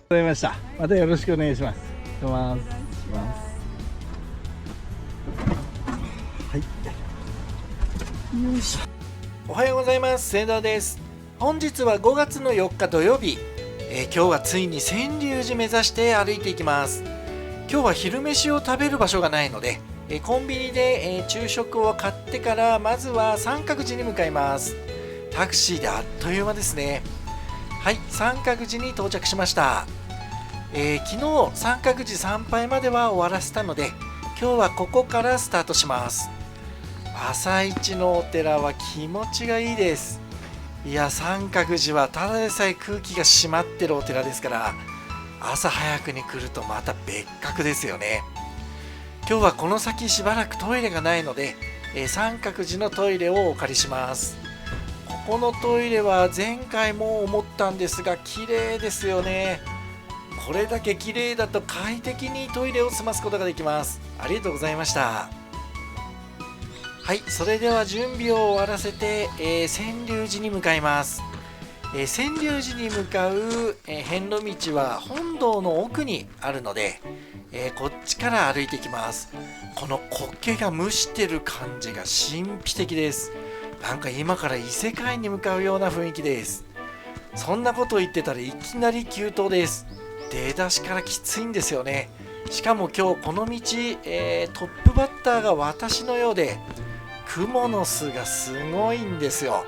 ございました。またよろしくお願いします。します。はい。よいしょ。おはようございます。清田です。本日は5月の4日土曜日。今日はついに千龍寺目指して歩いていきます。今日は昼飯を食べる場所がないので、コンビニで、昼食を買ってからまずは三角寺に向かいます。タクシーであっという間ですね。はい、三角寺に到着しました。昨日三角寺参拝までは終わらせたので、今日はここからスタートします。朝一のお寺は気持ちがいいです。いや、三角寺はただでさえ空気が締まってるお寺ですから、朝早くに来るとまた別格ですよね。今日はこの先しばらくトイレがないので、三角寺のトイレをお借りします。ここのトイレは前回も思ったんですが綺麗ですよね。これだけ綺麗だと快適にトイレを済ますことができます。ありがとうございました。はい、それでは準備を終わらせて、千龍寺に向かいます。千龍寺に向かう、遍路道は本堂の奥にあるので、こっちから歩いていきます。この苔が蒸してる感じが神秘的です。なんか今から異世界に向かうような雰囲気です。そんなこと言ってたらいきなり急登です。出だしからきついんですよね。しかも今日この道、トップバッターが私のようで、クモの巣がすごいんですよ。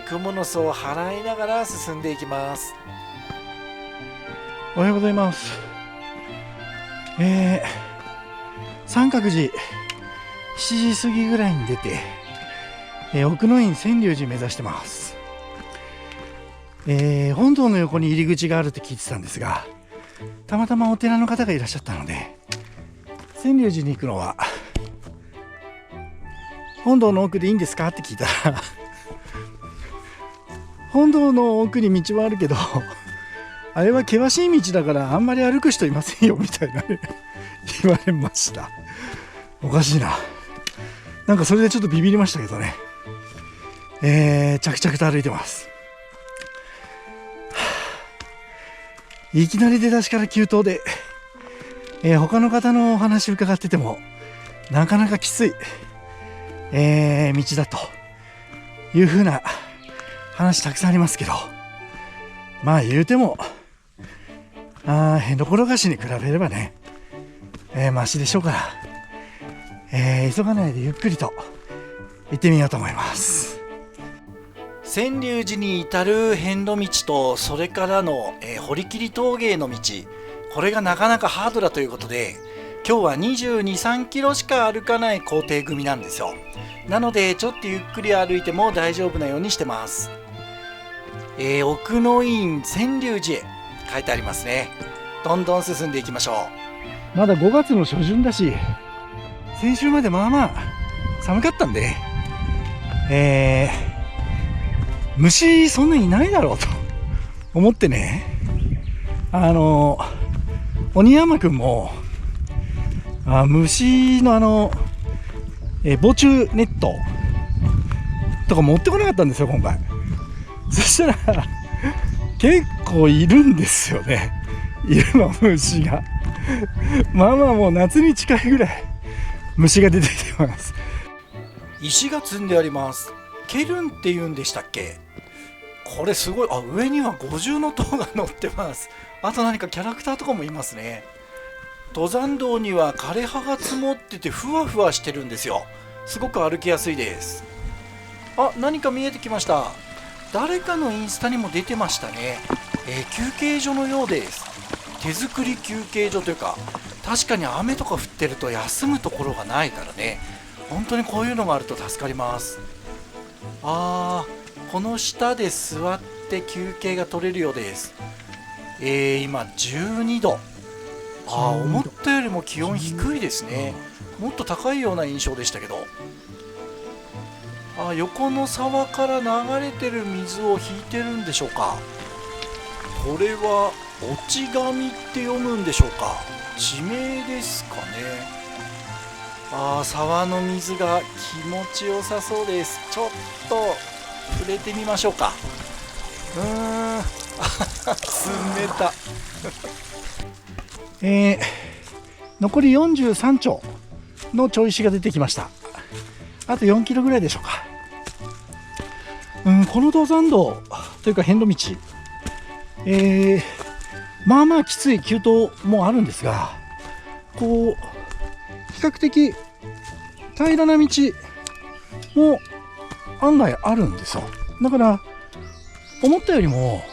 クモの巣を払いながら進んでいきます。おはようございます。三角寺7時過ぎぐらいに出て、奥の院千龍寺目指してます。本堂の横に入り口があるって聞いてたんですが、たまたまお寺の方がいらっしゃったので、千龍寺に行くのは本堂の奥でいいんですかって聞いたら本堂の奥に道はあるけど、あれは険しい道だからあんまり歩く人いませんよみたいなね言われました。おかしいな。なんかそれでちょっとビビりましたけどね。着々と歩いてます。いきなり出だしから急登で、他の方のお話伺っててもなかなかきつい、道だというふうな話たくさんありますけど、まあ言うても辺路転がしに比べればね、マシでしょうから、急がないでゆっくりと行ってみようと思います。千龍寺に至る遍路道と、それからの、堀切峠への道、これがなかなかハードだということで、今日は22、3キロしか歩かない行程組なんですよ。なのでちょっとゆっくり歩いても大丈夫なようにしてます。奥の院千龍寺へ書いてありますね。どんどん進んでいきましょまだ5月の初旬だし、先週までまあまあ寒かったんで、虫そんなにいないだろうと思ってね、鬼山くんも虫の防虫ネットとか持ってこなかったんですよ今回。そしたら結構いるんですよね、いるの虫がまあまあもう夏に近いぐらい虫が出てきてます。石が積んであります。ケルンって言うんでしたっけ。これすごい。上には五重の塔が乗ってます。あと何かキャラクターとかもいますね。登山道には枯れ葉が積もっててふわふわしてるんですよ。すごく歩きやすいです。何か見えてきました。誰かのインスタにも出てましたね。休憩所のようです。手作り休憩所というか、確かに雨とか降ってると休むところがないからね、本当にこういうのがあると助かります。この下で座って休憩が取れるようです。今12度。思ったよりも気温低いですね。もっと高いような印象でしたけど。横の沢から流れてる水を引いてるんでしょうか。これは落ち神って読むんでしょうか。地名ですかね。沢の水が気持ちよさそうです。ちょっと触れてみましょうか。冷た。残り43丁のちょい石が出てきました。あと4キロぐらいでしょうか。この登山道というか遍路道、まあまあきつい急登もあるんですが、こう比較的平らな道も案外あるんですよ。だから思ったよりも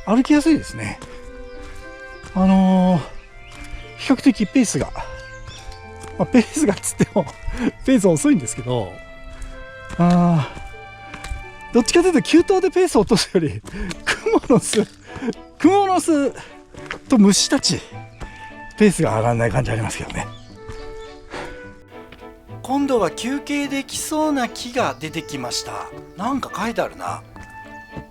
歩きやすいですね。比較的ペースが、ペースがつってもペース遅いんですけど、どっちかというと急登でペースを落とすよりクモの巣と虫たちペースが上がらない感じありますけどね。今度は休憩できそうな木が出てきました。なんか書いてあるな。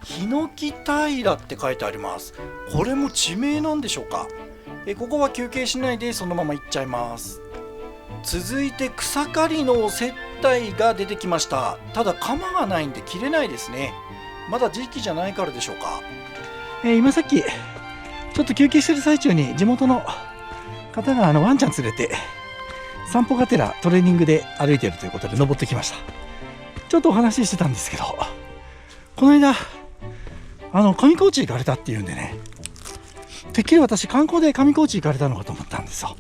ヒノキ平って書いてあります。これも地名なんでしょうか。ここは休憩しないでそのまま行っちゃいます。続いて草刈りの接待が出てきました。ただ鎌がないんで切れないですね。まだ時期じゃないからでしょうか。今さっきちょっと休憩してる最中に地元の方がワンちゃん連れて散歩がてらトレーニングで歩いているということで登ってきました。ちょっとお話ししてたんですけど、この間上高地行かれたっていうんでね、てっきり私観光で上高地行かれたのかと思ったんですよ。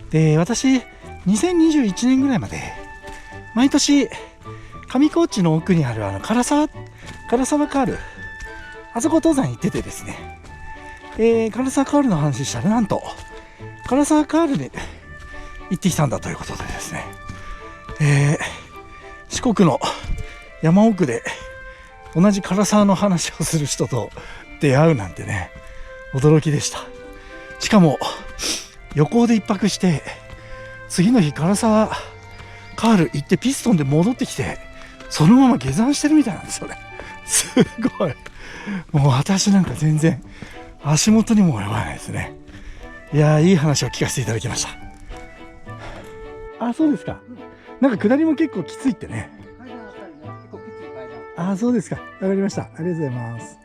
で、私2021年ぐらいまで毎年上高地の奥にある唐沢カール、あそこ登山行っててですね、唐沢カールの話したら、なんと唐沢カールに行ってきたんだということでですね、四国の山奥で同じ唐沢の話をする人と出会うなんてね、驚きでした。しかも旅行で一泊して次の日唐沢カール行ってピストンで戻ってきてそのまま下山してるみたいなんですよね。すごい。もう私なんか全然足元にも及ばないですね。いやー、いい話を聞かせていただきました。そうですか。なんか下りも結構きついってね。そうですか。わかりました。ありがとうございます。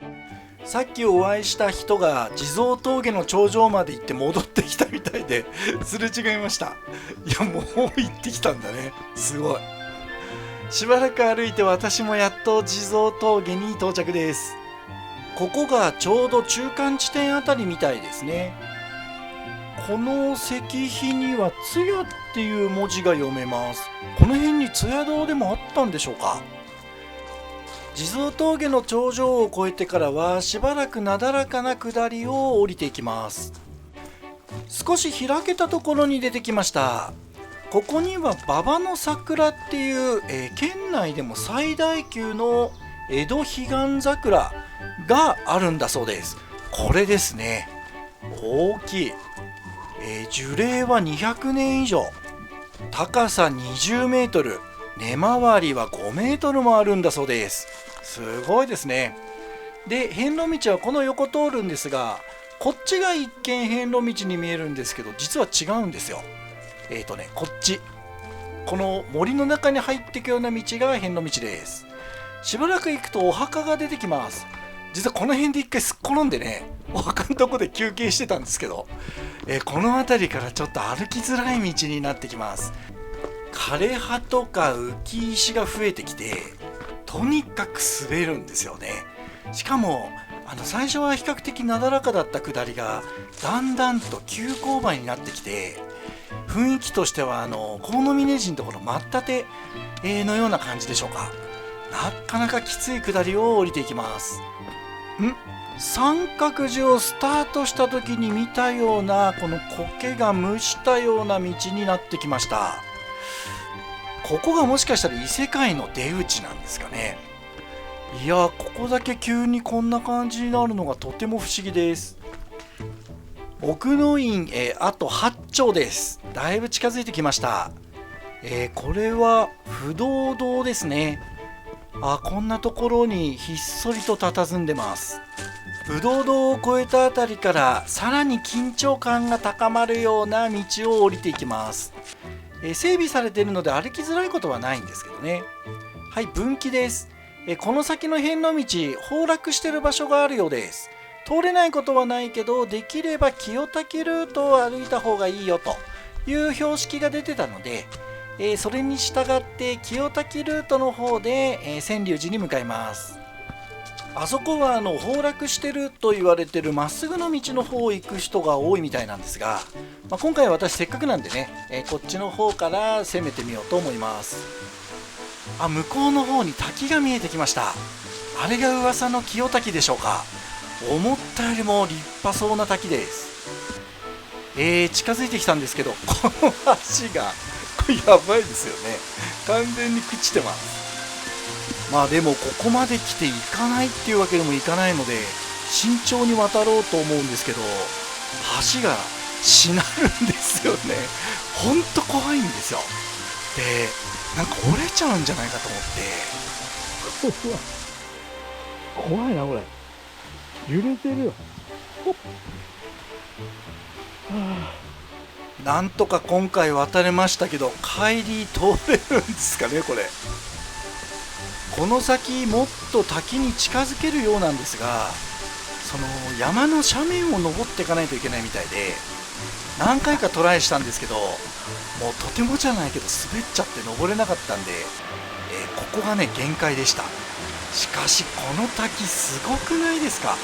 さっきお会いした人が地蔵峠の頂上まで行って戻ってきたみたいですれ違いました。いや、もう行ってきたんだね。すごい。しばらく歩いて私もやっと地蔵峠に到着です。ここがちょうど中間地点あたりみたいですね。この石碑には津屋っていう文字が読めます。この辺に津屋堂でもあったんでしょうか。地蔵峠の頂上を越えてからはしばらくなだらかな下りを降りていきます。少し開けたところに出てきました。ここには馬場の桜っていう、県内でも最大級の江戸彼岸桜があるんだそうです。これですね。大きい。樹齢は200年以上。高さ20メートル。根回りは5メートルもあるんだそうです。すごいですね。で、遍路道はこの横通るんですが、こっちが一見遍路道に見えるんですけど、実は違うんですよ。こっち。この森の中に入っていくような道が遍路道です。しばらく行くとお墓が出てきます。実はこの辺で一回すっ転んでね、お墓のとこで休憩してたんですけど、この辺りからちょっと歩きづらい道になってきます。枯葉とか浮石が増えてきて、とにかく滑るんですよね。しかも最初は比較的なだらかだった下りがだんだんと急勾配になってきて、雰囲気としては鴻峰寺のところ真っ立てのような感じでしょうか。なかなかきつい下りを降りていきます。三角寺をスタートした時に見たようなこの苔が蒸したような道になってきました。ここがもしかしたら異世界の出口なんですかね。いや、ここだけ急にこんな感じになるのがとても不思議です。奥の院あと8丁です。だいぶ近づいてきました。これは不動堂ですね。こんなところにひっそりと佇んでます。不動堂を越えたあたりからさらに緊張感が高まるような道を降りていきます。整備されているので歩きづらいことはないんですけどね。はい、分岐です。この先の遍路道、崩落している場所があるようです。通れないことはないけど、できれば清滝ルートを歩いた方がいいよという標識が出てたので、それに従って清滝ルートの方で、川柳寺に向かいます。あそこは崩落してると言われてるまっすぐの道の方を行く人が多いみたいなんですが、今回私せっかくなんでね、こっちの方から攻めてみようと思います。向こうの方に滝が見えてきました。あれが噂の清滝でしょうか。思ったよりも立派そうな滝です。近づいてきたんですけど、この橋がこれやばいですよね。完全に朽ちてます。でもここまで来て行かないっていうわけでもいかないので、慎重に渡ろうと思うんですけど、橋がしなるんですよね。ほんと怖いんですよ。で、なんか折れちゃうんじゃないかと思って。怖いなこれ。揺れてるよ。なんとか今回渡れましたけど、帰り通れるんですかねこれ。この先もっと滝に近づけるようなんですが、その山の斜面を登っていかないといけないみたいで、何回かトライしたんですけど、もうとてもじゃないけど滑っちゃって登れなかったんで、ここがね限界でした。しかしこの滝すごくないですか。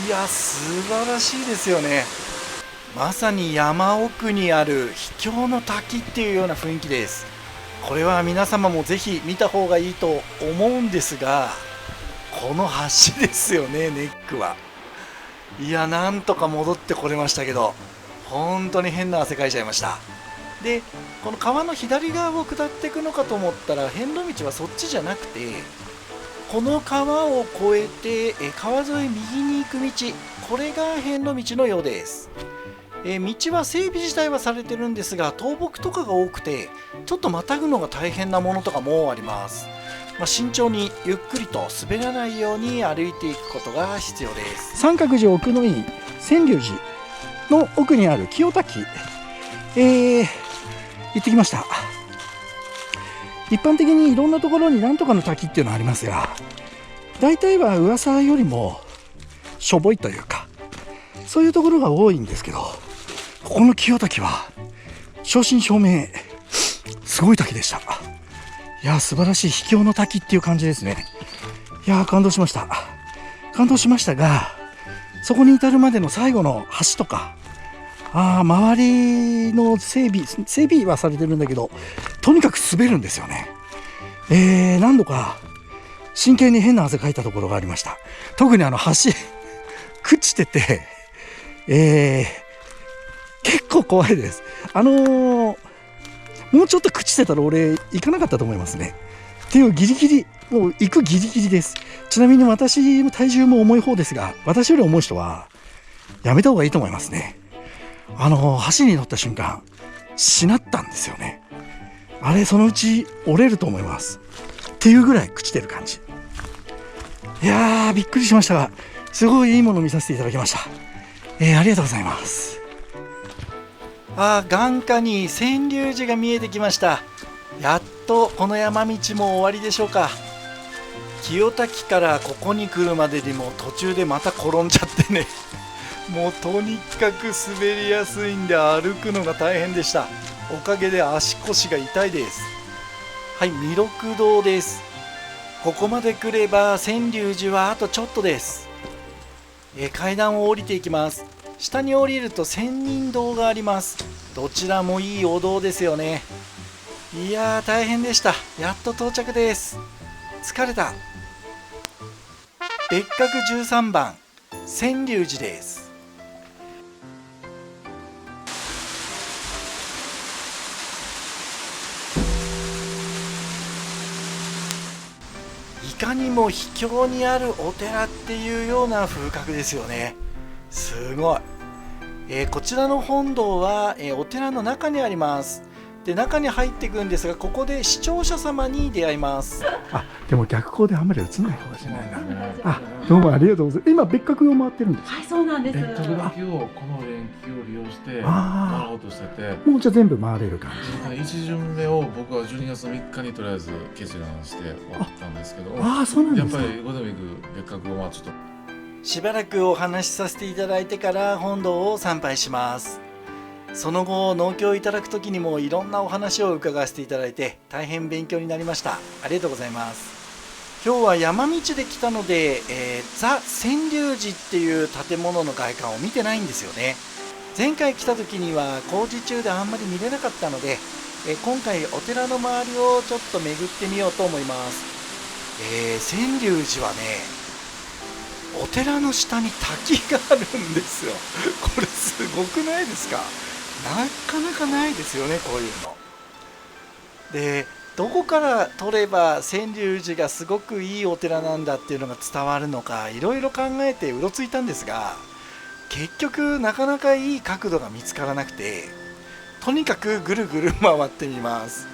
いや素晴らしいですよね。まさに山奥にある秘境の滝っていうような雰囲気です。これは皆様もぜひ見た方がいいと思うんですが、この橋ですよね、ネックは。いやなんとか戻ってこれましたけど、本当に変な汗かいちゃいました。で、この川の左側を下っていくのかと思ったら、遍路道はそっちじゃなくて、この川を越えて川沿い右に行く道、これが遍路道のようです。道は整備自体はされてるんですが、倒木とかが多くてちょっとまたぐのが大変なものとかもあります。慎重にゆっくりと滑らないように歩いていくことが必要です。三角寺奥の院川柳寺の奥にある清滝、行ってきました。一般的にいろんなところになんとかの滝っていうのはありますが、大体は噂よりもしょぼいというか、そういうところが多いんですけど、ここの清滝は正真正銘すごい滝でした。いや素晴らしい秘境の滝っていう感じですね。いや感動しました。感動しましたが、そこに至るまでの最後の橋とか、周りの整備はされてるんだけど、とにかく滑るんですよね。何度か真剣に変な汗かいたところがありました。特に橋朽ちてて、結構怖いです。もうちょっと朽ちてたら俺行かなかったと思いますね。っていうギリギリ、もう行くギリギリです。ちなみに私の体重も重い方ですが、私より重い人はやめた方がいいと思いますね。橋に乗った瞬間しなったんですよね。あれそのうち折れると思いますっていうぐらい朽ちてる感じ。いやーびっくりしましたが、すごいいいものを見させていただきました。ありがとうございます。眼下に川柳寺が見えてきました。やっとこの山道も終わりでしょうか。清滝からここに来るまでにも途中でまた転んじゃってねもうとにかく滑りやすいんで歩くのが大変でした。おかげで足腰が痛いです。はい、弥勒堂です。ここまで来れば川柳寺はあとちょっとです。階段を降りていきます。下に降りると仙人堂があります。どちらもいいお堂ですよね。いやー大変でした。やっと到着です。疲れた。別格13番川柳寺です。いかにも秘境にあるお寺っていうような風格ですよね。すごい。こちらの本堂は、お寺の中にあります。で中に入っていくんですが、ここで視聴者様に出会います。あ、でも逆光であんまり映んないかもしれないな。あ、どうもありがとうございます。今別格を回ってるんですか？はい、そうなんです。別格だけをこの連休を利用してあー回ろうとしてて、もうじゃあ全部回れる感じ。一巡目を僕は12月3日にとりあえず決断して終わったんですけど、ああ、そうなんですか。やっぱりゴールデンウィーク別格をちょっとしばらくお話しさせていただいてから本堂を参拝します。その後農協いただく時にもいろんなお話を伺わせていただいて大変勉強になりました。ありがとうございます。今日は山道で来たので、ザ・川柳寺っていう建物の外観を見てないんですよね。前回来た時には工事中であんまり見れなかったので、今回お寺の周りをちょっと巡ってみようと思います。川柳寺はね、お寺の下に滝があるんですよ。これすごくないですか？なかなかないですよね、こういうの。で、どこから撮れば川柳寺がすごくいいお寺なんだっていうのが伝わるのか、いろいろ考えてうろついたんですが、結局なかなかいい角度が見つからなくて、とにかくぐるぐる回ってみます。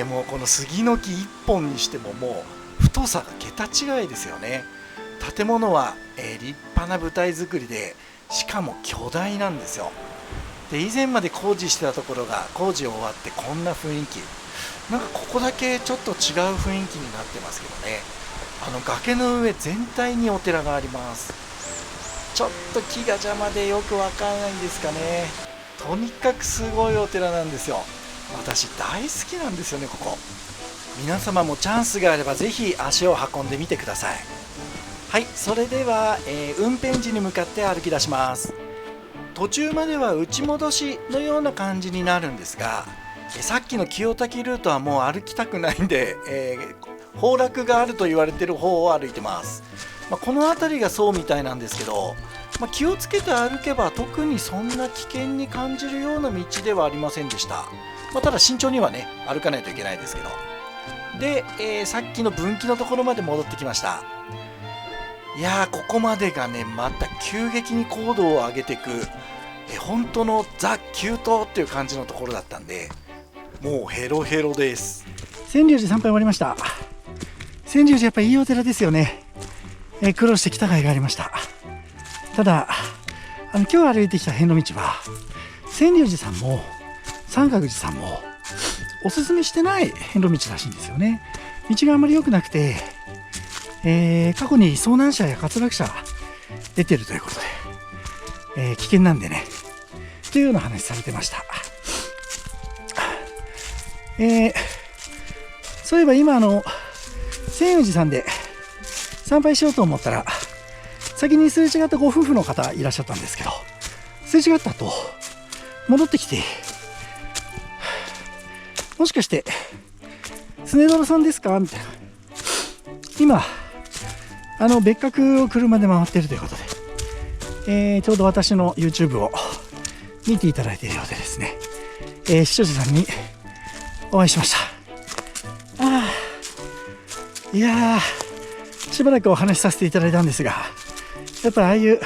もうこの杉の木1本にしてももう太さが桁違いですよね。建物は、立派な舞台作りで、しかも巨大なんですよ。で、以前まで工事してたところが工事終わってこんな雰囲気、なんかここだけちょっと違う雰囲気になってますけどね。崖の上全体にお寺があります。ちょっと木が邪魔でよくわかんないんですかね。とにかくすごいお寺なんですよ。私大好きなんですよね、ここ。皆様もチャンスがあればぜひ足を運んでみてください。はい、それでは、運転寺に向かって歩き出します。途中までは内戻しのような感じになるんですが、さっきの清滝ルートはもう歩きたくないんで、崩落があると言われている方を歩いてます。この辺りがそうみたいなんですけど、気をつけて歩けば特にそんな危険に感じるような道ではありませんでした。ただ慎重にはね歩かないといけないですけど。で、さっきの分岐のところまで戻ってきました。いやー、ここまでがねまた急激に高度を上げていく、本当のザ・急登っていう感じのところだったんで、もうヘロヘロです。川柳寺参拝終わりました。川柳寺やっぱいいお寺ですよね。苦労してきた甲斐がありました。ただ今日歩いてきた遍路道は川柳寺さんも三角寺さんもおすすめしてない遍路道らしいんですよね。道があんまり良くなくて、過去に遭難者や滑落者出てるということで、危険なんでねというような話されてました。そういえば今川柳寺さんで参拝しようと思ったら先にすれ違ったご夫婦の方いらっしゃったんですけど、すれ違った後戻ってきて、もしかしてスネドラさんですかみたいな。今別格を車で回っているということで、ちょうど私の YouTube を見ていただいているようでですね、視聴者さんにお会いしました。いやー、しばらくお話しさせていただいたんですが、やっぱりああいう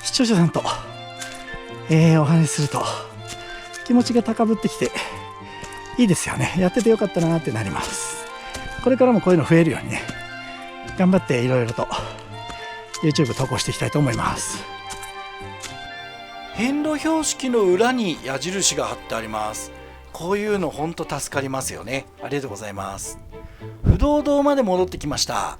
視聴者さんと、お話しすると気持ちが高ぶってきていいですよね。やっててよかったなってなります。これからもこういうの増えるようにね頑張っていろいろと YouTube 投稿していきたいと思います。遍路標識の裏に矢印が貼ってあります。こういうのほんと助かりますよね。ありがとうございます。不動堂まで戻ってきました。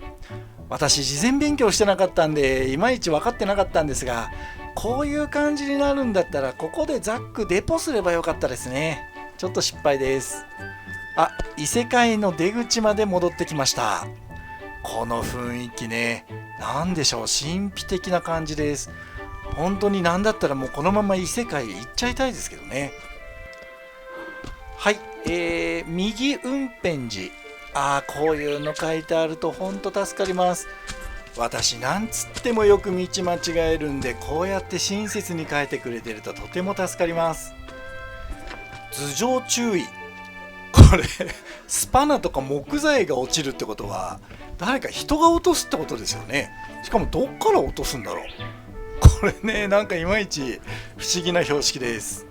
私事前勉強してなかったんでいまいち分かってなかったんですが、こういう感じになるんだったらここでザックデポすればよかったですね。ちょっと失敗です。異世界の出口まで戻ってきました。この雰囲気ね、なんでしょう、神秘的な感じです。本当になんだったらもうこのまま異世界行っちゃいたいですけどね。はい、右運辺寺。こういうの書いてあると本当助かります。私なんつってもよく道間違えるんで、こうやって親切に書いてくれてるととても助かります。頭上注意。これスパナとか木材が落ちるってことは誰か人が落とすってことですよね。しかもどっから落とすんだろう。これね、なんかいまいち不思議な標識です。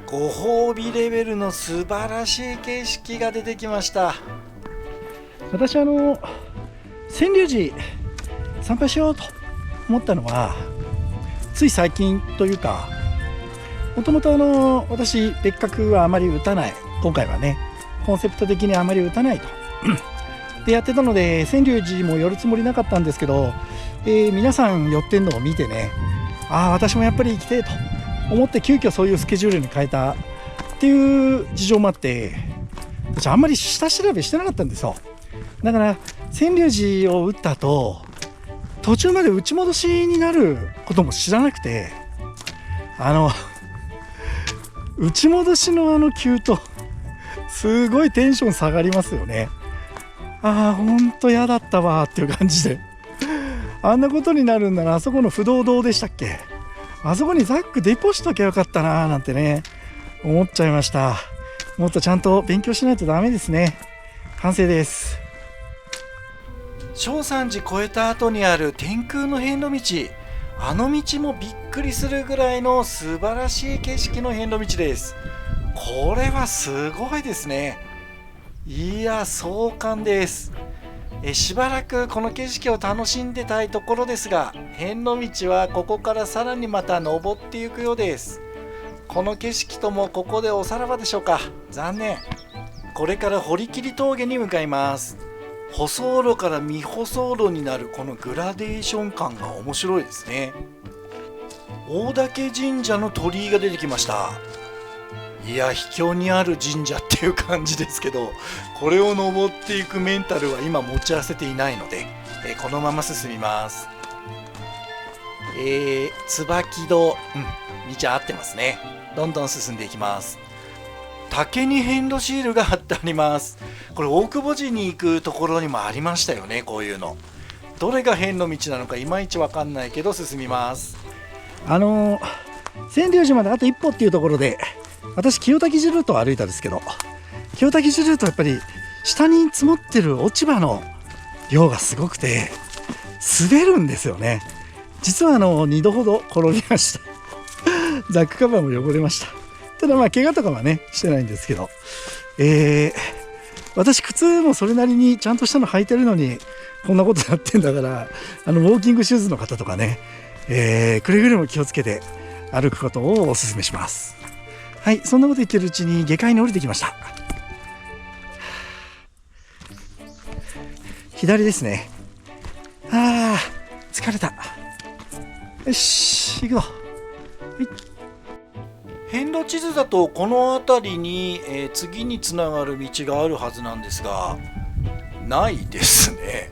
ご褒美レベルの素晴らしい景色が出てきました。私川柳寺参拝しようと思ったのはつい最近というか、もともと私別格はあまり打たない、今回はねコンセプト的にあまり打たないとでやってたので、川柳寺も寄るつもりなかったんですけど、皆さん寄ってんのを見てね、私もやっぱり行きてえと思って急遽そういうスケジュールに変えたっていう事情もあって、私あんまり下調べしてなかったんですよ。だから川柳寺を打った後途中まで打ち戻しになることも知らなくて、打ち戻しの急登すごいテンション下がりますよね。ほんと嫌だったわっていう感じで、あんなことになるんだな。あそこの不動堂でしたっけ、あそこにザックデポしときゃよかったななんてね思っちゃいました。もっとちゃんと勉強しないとダメですね。完成です。正山寺越えた後にある天空の遍路道、あの道もびっくりするぐらいの素晴らしい景色の遍路道です。これはすごいですね。いや、壮観です。しばらくこの景色を楽しんでたいところですが、遍路道はここからさらにまた登っていくようです。この景色ともここでおさらばでしょうか。残念。これから堀切峠に向かいます。舗装路から未舗装路になるこのグラデーション感が面白いですね。大嶽神社の鳥居が出てきました。いや、秘境にある神社っていう感じですけど、これを登っていくメンタルは今持ち合わせていないので、このまま進みます。椿戸、道合ってますね。どんどん進んでいきます。竹に遍路シールが貼ってあります。これ大久保寺に行くところにもありましたよね、こういうの。どれが遍路道なのかいまいちわかんないけど進みます。川柳寺まであと一歩っていうところで、私清滝寺ルートを歩いたんですけど、清滝寺ルートはやっぱり下に積もってる落ち葉の量がすごくて滑るんですよね。実は2度ほど転びましたザックカバーも汚れました。ただ怪我とかはねしてないんですけど、私靴もそれなりにちゃんとしたの履いてるのにこんなことやってんだから、ウォーキングシューズの方とかね、くれぐれも気をつけて歩くことをお勧めします。はい、そんなこと言ってるうちに下界に降りてきました。左ですね。疲れた。よし、行くぞ。遍路地図だとこの辺りに、次につながる道があるはずなんですが、ないですね。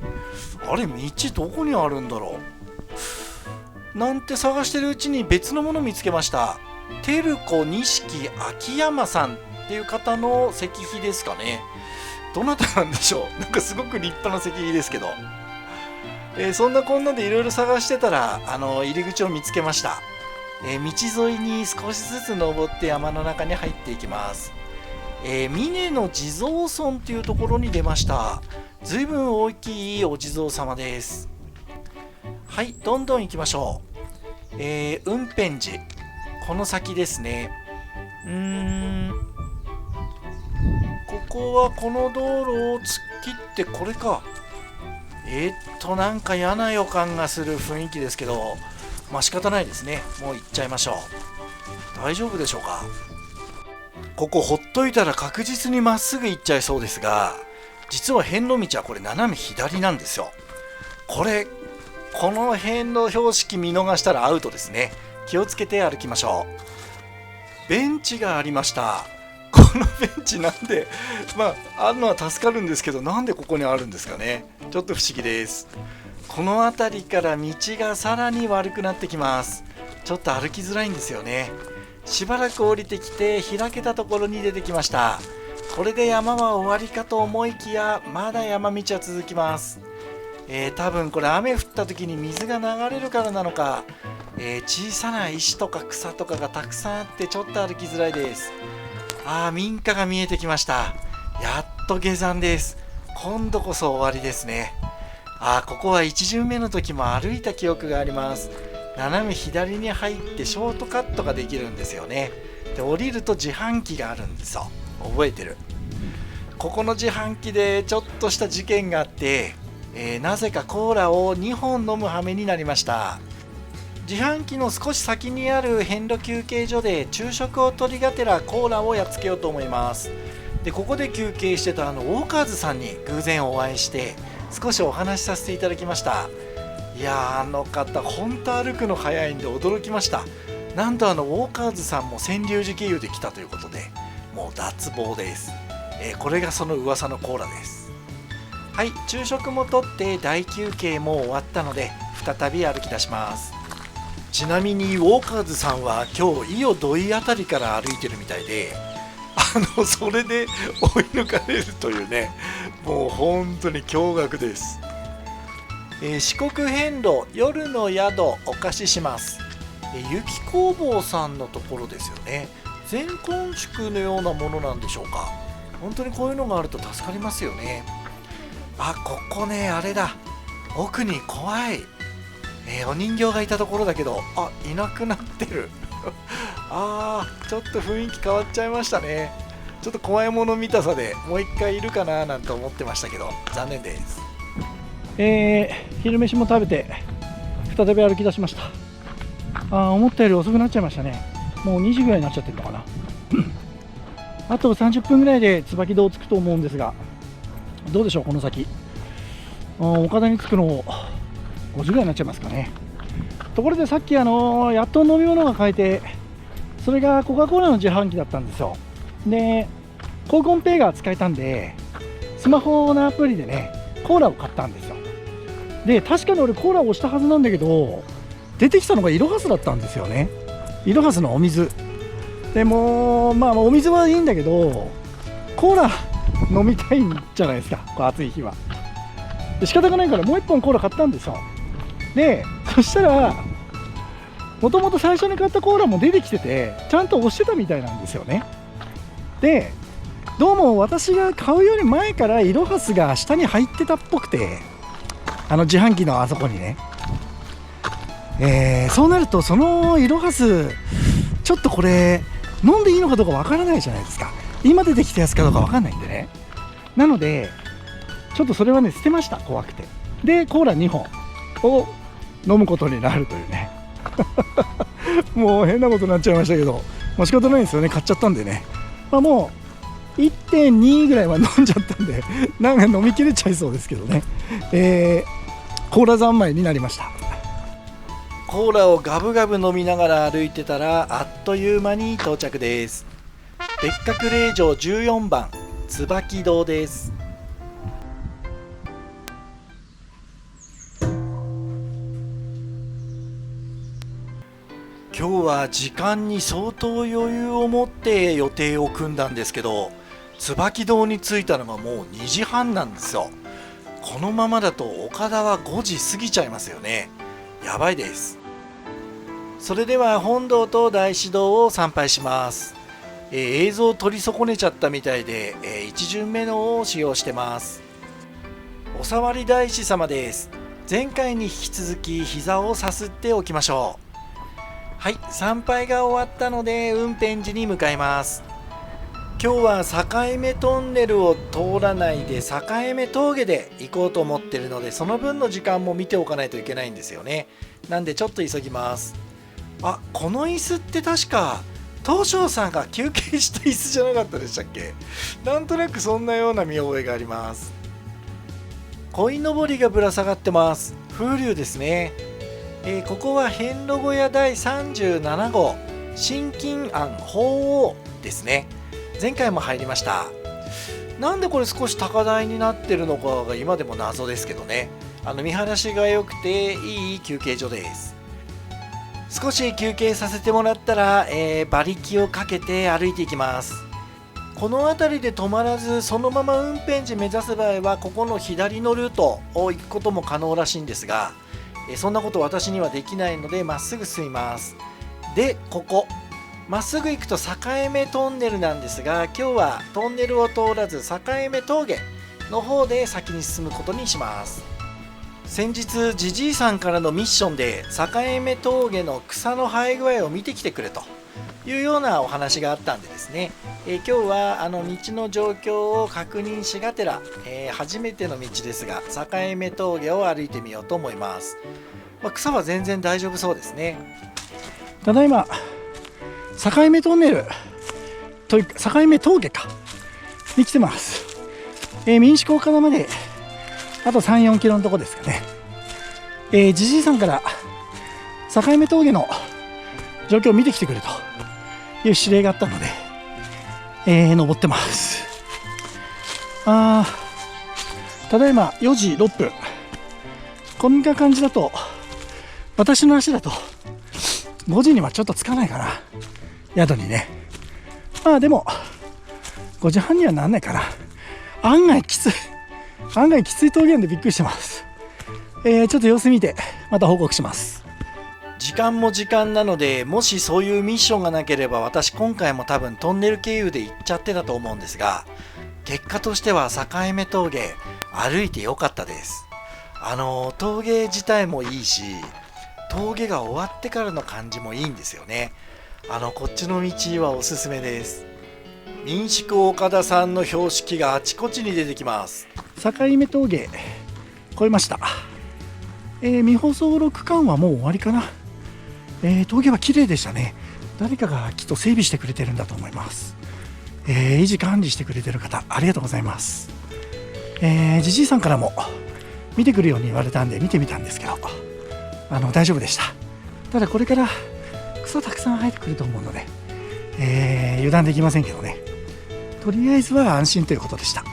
あれ、道どこにあるんだろうなんて探してるうちに別のもの見つけました。照子錦秋山さんっていう方の石碑ですかね。どなたなんでしょう。なんかすごく立派な石碑ですけど、そんなこんなでいろいろ探してたら入り口を見つけました。道沿いに少しずつ登って山の中に入っていきます。峰の地蔵村というところに出ました。ずいぶん大きいお地蔵様です。はい、どんどん行きましょう。雲辺寺、この先ですね。ここはこの道路を突っ切ってこれか。なんか嫌な予感がする雰囲気ですけど、仕方ないですね。もう行っちゃいましょう。大丈夫でしょうか。ここほっといたら確実にまっすぐ行っちゃいそうですが、実は遍路道はこれ斜め左なんですよ。この遍路標識見逃したらアウトですね。気をつけて歩きましょう。ベンチがありました。このベンチなんで、あるのは助かるんですけど、なんでここにあるんですかね。ちょっと不思議です。この辺りから道がさらに悪くなってきます。ちょっと歩きづらいんですよね。しばらく降りてきて開けたところに出てきました。これで山は終わりかと思いきや、まだ山道は続きます。多分これ雨降った時に水が流れるからなのか、小さな石とか草とかがたくさんあってちょっと歩きづらいです。民家が見えてきました。やっと下山です。今度こそ終わりですね。ここは1巡目の時も歩いた記憶があります。斜め左に入ってショートカットができるんですよね。で降りると自販機があるんですよ。覚えてる？ここの自販機でちょっとした事件があって、なぜかコーラを2本飲む羽目になりました。自販機の少し先にある遍路休憩所で昼食を取りがてらコーラをやっつけようと思います。でここで休憩してたウォーカーズさんに偶然お会いして少しお話しさせていただきました。いやー、あの方本当歩くの早いんで驚きました。なんとウォーカーズさんも川柳寺経由で来たということで、もう脱帽です。これがその噂のコーラです。はい、昼食もとって大休憩も終わったので再び歩き出します。ちなみにウォーカーズさんは今日伊予土井あたりから歩いてるみたいで、それで追い抜かれるというね、もう本当に驚愕です。四国遍路夜の宿お貸しします。雪工房さんのところですよね。全婚宿のようなものなんでしょうか。本当にこういうのがあると助かりますよね。ここね、あれだ、奥に怖い、お人形がいたところだけど、いなくなってるちょっと雰囲気変わっちゃいましたね。ちょっと怖いもの見たさでもう一回いるかななんて思ってましたけど、残念です。昼飯も食べて再び歩き出しました。思ったより遅くなっちゃいましたね。もう2時ぐらいになっちゃってるのかなあと30分ぐらいで椿堂着くと思うんですが、どうでしょうこの先。岡田に着くの5時ぐらいになっちゃいますかね。ところでさっきやっと飲み物が買えて、それがコカ・コーラの自販機だったんですよ。でコーコンペイが使えたんでスマホのアプリでねコーラを買ったんですよ。で確かに俺コーラを押したはずなんだけど、出てきたのがイロハスだったんですよね。イロハスのお水でもお水はいいんだけど、コーラ飲みたいんじゃないですか、こう暑い日は。で仕方がないからもう1本コーラ買ったんですよ。でそしたらもともと最初に買ったコーラも出てきてて、ちゃんと押してたみたいなんですよね。でどうも私が買うより前からイロハスが下に入ってたっぽくて、自販機のあそこにね、そうなるとそのイロハスちょっとこれ飲んでいいのかどうかわからないじゃないですか。今出てきたやつかどうかわかんないんでね。なのでちょっとそれはね捨てました、怖くて。でコーラ2本を飲むことになるというねもう変なことになっちゃいましたけど、仕方ないですよね、買っちゃったんでね。もう 1.2 ぐらいは飲んじゃったんでなんか飲みきれちゃいそうですけどね。コーラ三昧になりました。コーラをガブガブ飲みながら歩いてたらあっという間に到着です。別格霊場14番椿堂です。今日は時間に相当余裕を持って予定を組んだんですけど、椿堂に着いたのがもう2時半なんですよ。このままだと岡田は5時過ぎちゃいますよね。やばいです。それでは本堂と大師堂を参拝します。映像を取り損ねちゃったみたいで、1巡目のを使用してます。お触り大師様です。前回に引き続き膝をさすっておきましょう。はい、参拝が終わったので運転寺に向かいます。今日は境目トンネルを通らないで境目峠で行こうと思ってるので、その分の時間も見ておかないといけないんですよね。なんでちょっと急ぎます。この椅子って確か東照さんが休憩した椅子じゃなかったでしたっけ。なんとなくそんなような見覚えがあります。鯉のぼりがぶら下がってます。風流ですね。ここは遍路小屋第37号親近庵鳳凰ですね。前回も入りました。なんでこれ少し高台になってるのかが今でも謎ですけどね。見晴らしが良くていい休憩所です。少し休憩させてもらったら、馬力をかけて歩いていきます。この辺りで止まらずそのまま運転寺目指す場合はここの左のルートを行くことも可能らしいんですが、そんなこと私にはできないのでまっすぐ進みます。でここまっすぐ行くと境目トンネルなんですが、今日はトンネルを通らず境目峠の方で先に進むことにします。先日じじいさんからのミッションで境目峠の草の生え具合を見てきてくれというようなお話があったんでですね、今日は道の状況を確認しがてら、初めての道ですが境目峠を歩いてみようと思います。草は全然大丈夫そうですね。ただいま境目トンネルというか境目峠かに来てます。民宿岡田まであと 3,4 キロのとこですかね。じじいさんから境目峠の状況を見てきてくれという指令があったので、登ってます。ただいま4時6分。こんな感じだと私の足だと5時にはちょっとつかないかな、宿にね。でも5時半にはなんないかな。案外きつい峠なんでびっくりしてます。ちょっと様子見てまた報告します。時間も時間なので、もしそういうミッションがなければ私今回も多分トンネル経由で行っちゃってたと思うんですが、結果としては境目峠歩いてよかったです。峠自体もいいし、峠が終わってからの感じもいいんですよね。こっちの道はおすすめです。民宿岡田さんの標識があちこちに出てきます。境目峠越えました。未舗装路区間はもう終わりかな。峠は綺麗でしたね。誰かがきっと整備してくれてるんだと思います。維持管理してくれてる方ありがとうございます。じじいさんからも見てくるように言われたんで見てみたんですけど、大丈夫でした。ただこれから草たくさん生えてくると思うので、油断できませんけどね。とりあえずは安心ということでした。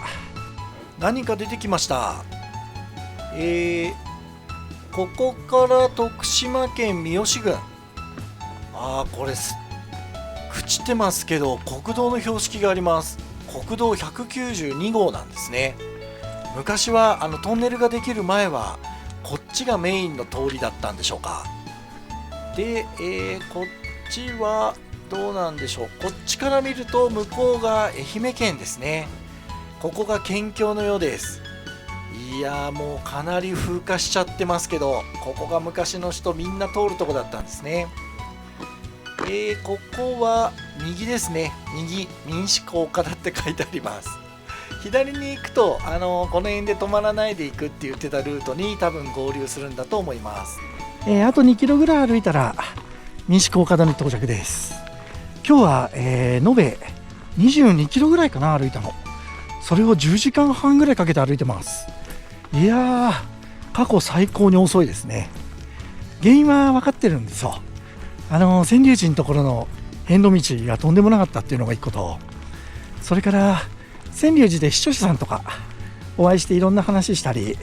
何か出てきました。ここから徳島県三好郡。これ朽ちてますけど国道の標識があります。国道192号なんですね。昔はトンネルができる前はこっちがメインの通りだったんでしょうか。で、こっちはどうなんでしょう。こっちから見ると向こうが愛媛県ですね。ここが県境のようです。いやー、もうかなり風化しちゃってますけど、ここが昔の人みんな通るとこだったんですね。ここは右ですね。右、民宿岡田って書いてあります。左に行くとこの辺で止まらないで行くって言ってたルートに多分合流するんだと思います。あと2キロぐらい歩いたら民宿岡田に到着です。今日は、延べ22キロぐらいかな歩いたの。それを10時間半ぐらいかけて歩いてます。いやー、過去最高に遅いですね。原因は分かってるんですよ。川柳寺のところの遍路道がとんでもなかったっていうのが1個と、それから川柳寺で視聴者さんとかお会いしていろんな話したり、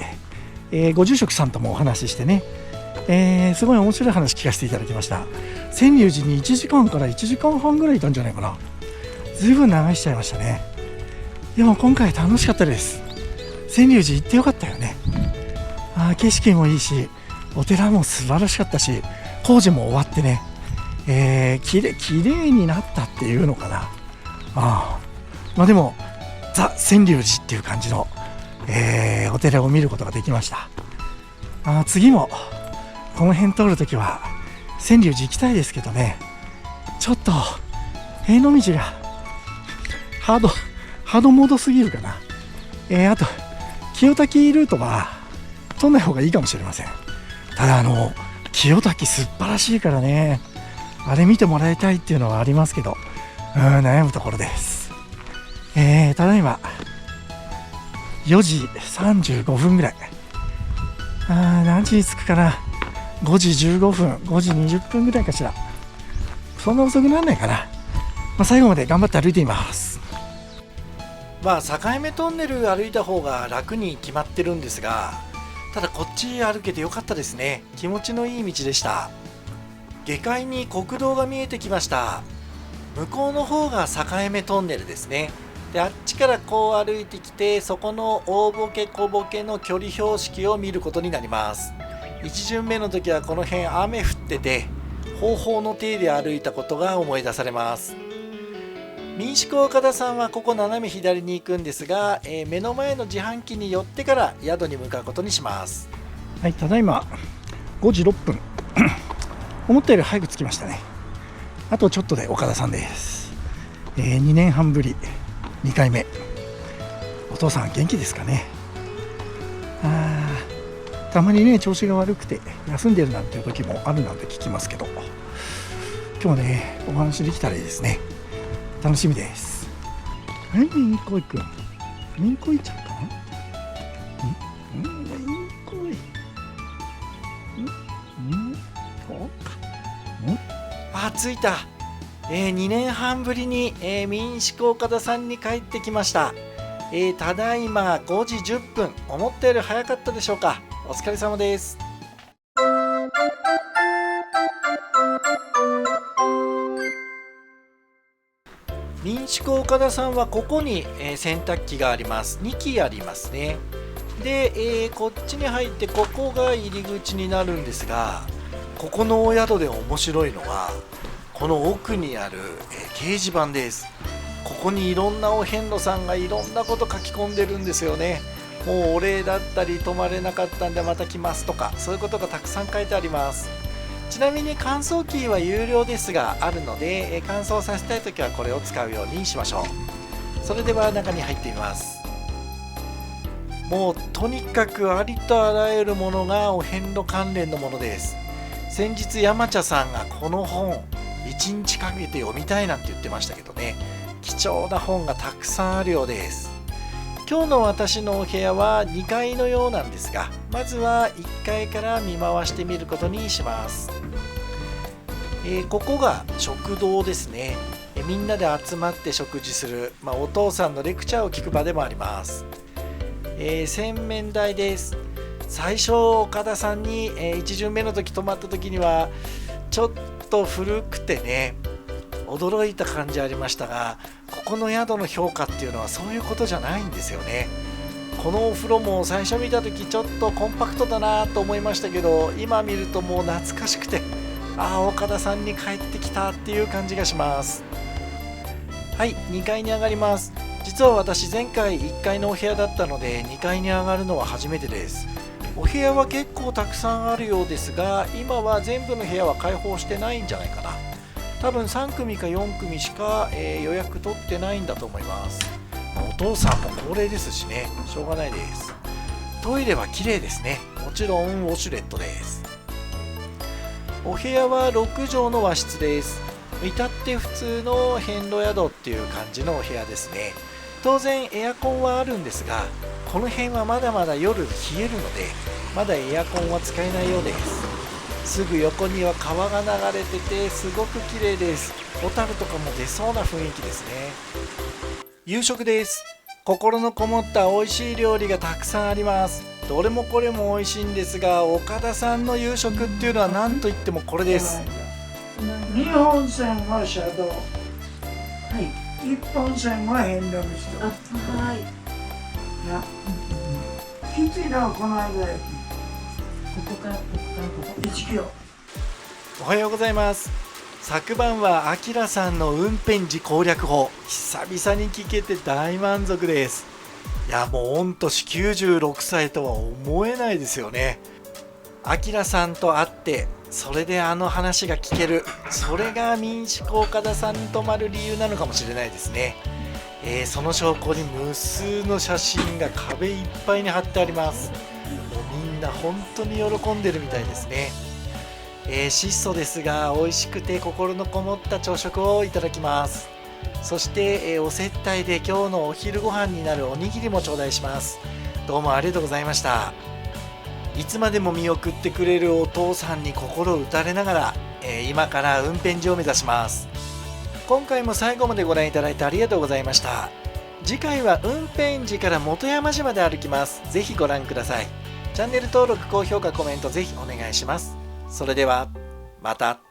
ご住職さんともお話ししてね、すごい面白い話聞かせていただきました。川柳寺に1時間から1時間半ぐらいいたんじゃないかな。ずいぶん長いしちゃいましたね。でも今回楽しかったです。川柳寺行ってよかったよね。景色もいいし、お寺も素晴らしかったし、工事も終わってね、きれいになったっていうのかな。でもザ・川柳寺っていう感じの、お寺を見ることができました。次もこの辺通るときは川柳寺行きたいですけどね、ちょっと塀の道がハードモードすぎるかな。あと清滝ルートは通んない方がいいかもしれません。ただ清滝素晴らしいからね、あれ見てもらいたいっていうのはありますけど、悩むところです。ただいま4時35分ぐらい。何時に着くかな。5時15分、5時20分ぐらいかしら。そんな遅くならないかな。最後まで頑張って歩いています。境目トンネル歩いた方が楽に決まってるんですが、ただこっち歩けてよかったですね。気持ちのいい道でした。下界に国道が見えてきました。向こうの方が境目トンネルですね。で、あっちからこう歩いてきて、そこの大ボケ小ボケの距離標識を見ることになります。1巡目の時はこの辺雨降ってて、方法の手で歩いたことが思い出されます。民宿岡田さんはここ斜め左に行くんですが、目の前の自販機に寄ってから宿に向かうことにします。はい、ただいま5時6分思ったより早く着きましたね。あとちょっとで岡田さんです。2年半ぶり2回目。お父さん元気ですかね。たまにね調子が悪くて休んでるなんていう時もあるなんて聞きますけど、今日ねお話できたらいいですね。楽しみです。はい、みんこいくん、みんこいちゃんかな。みんこい着いた。2年半ぶりに、民宿岡田さんに帰ってきました。ただいま5時10分、思ったより早かったでしょうか。お疲れ様です。民宿岡田さんはここに、洗濯機があります。2機ありますね。で、こっちに入ってここが入り口になるんですが、ここのお宿で面白いのはこの奥にある、掲示板です。ここにいろんなお遍路さんがいろんなこと書き込んでるんですよね。もうお礼だったり泊まれなかったんでまた来ますとか、そういうことがたくさん書いてあります。ちなみに乾燥機は有料ですがあるので、乾燥させたい時はこれを使うようにしましょう。それでは中に入ってみます。もうとにかくありとあらゆるものがお遍路関連のものです。先日山茶さんがこの本1日かけて読みたいなんて言ってましたけどね、貴重な本がたくさんあるようです。今日の私のお部屋は2階のようなんですが、まずは1階から見回してみることにします。ここが食堂ですね。みんなで集まって食事する、お父さんのレクチャーを聞く場でもあります。洗面台です。最初岡田さんに、1巡目の時泊まった時にはちょっと古くてね驚いた感じありましたが、ここの宿の評価っていうのはそういうことじゃないんですよね。このお風呂も最初見た時ちょっとコンパクトだなと思いましたけど、今見るともう懐かしくて、岡田さんに帰ってきたっていう感じがします。はい、2階に上がります。実は私前回1階のお部屋だったので2階に上がるのは初めてです。お部屋は結構たくさんあるようですが、今は全部の部屋は開放してないんじゃないかな。多分3組か4組しか、予約取ってないんだと思います。お父さんも高齢ですしね、しょうがないです。トイレは綺麗ですね。もちろんウォシュレットです。お部屋は6畳の和室です。至って普通の遍路宿っていう感じのお部屋ですね。当然エアコンはあるんですが、この辺はまだまだ夜冷えるのでまだエアコンは使えないようです。すぐ横には川が流れててすごく綺麗です。ホタルとかも出そうな雰囲気ですね。夕食です。心のこもった美味しい料理がたくさんあります。どれもこれも美味しいんですが、岡田さんの夕食っていうのは何といってもこれです。2本線は車道、はい、1本線は遍路道。はい。きついのはこの間駅。ここから1キロ。おはようございます。昨晩はあきらさんの運転時攻略法、久々に聞けて大満足です。いやもう御年96歳とは思えないですよね。あきらさんと会ってそれであの話が聞ける、それが民宿岡田さんに泊まる理由なのかもしれないですね。その証拠に無数の写真が壁いっぱいに貼ってあります。もうみんな本当に喜んでるみたいですね。質素ですが美味しくて心のこもった朝食をいただきます。そして、お接待で今日のお昼ご飯になるおにぎりも頂戴します。どうもありがとうございました。いつまでも見送ってくれるお父さんに心打たれながら、今から運転時を目指します。今回も最後までご覧いただいてありがとうございました。次回は運転時から本山寺まで歩きます。ぜひご覧ください。チャンネル登録、高評価、コメントぜひお願いします。それではまた。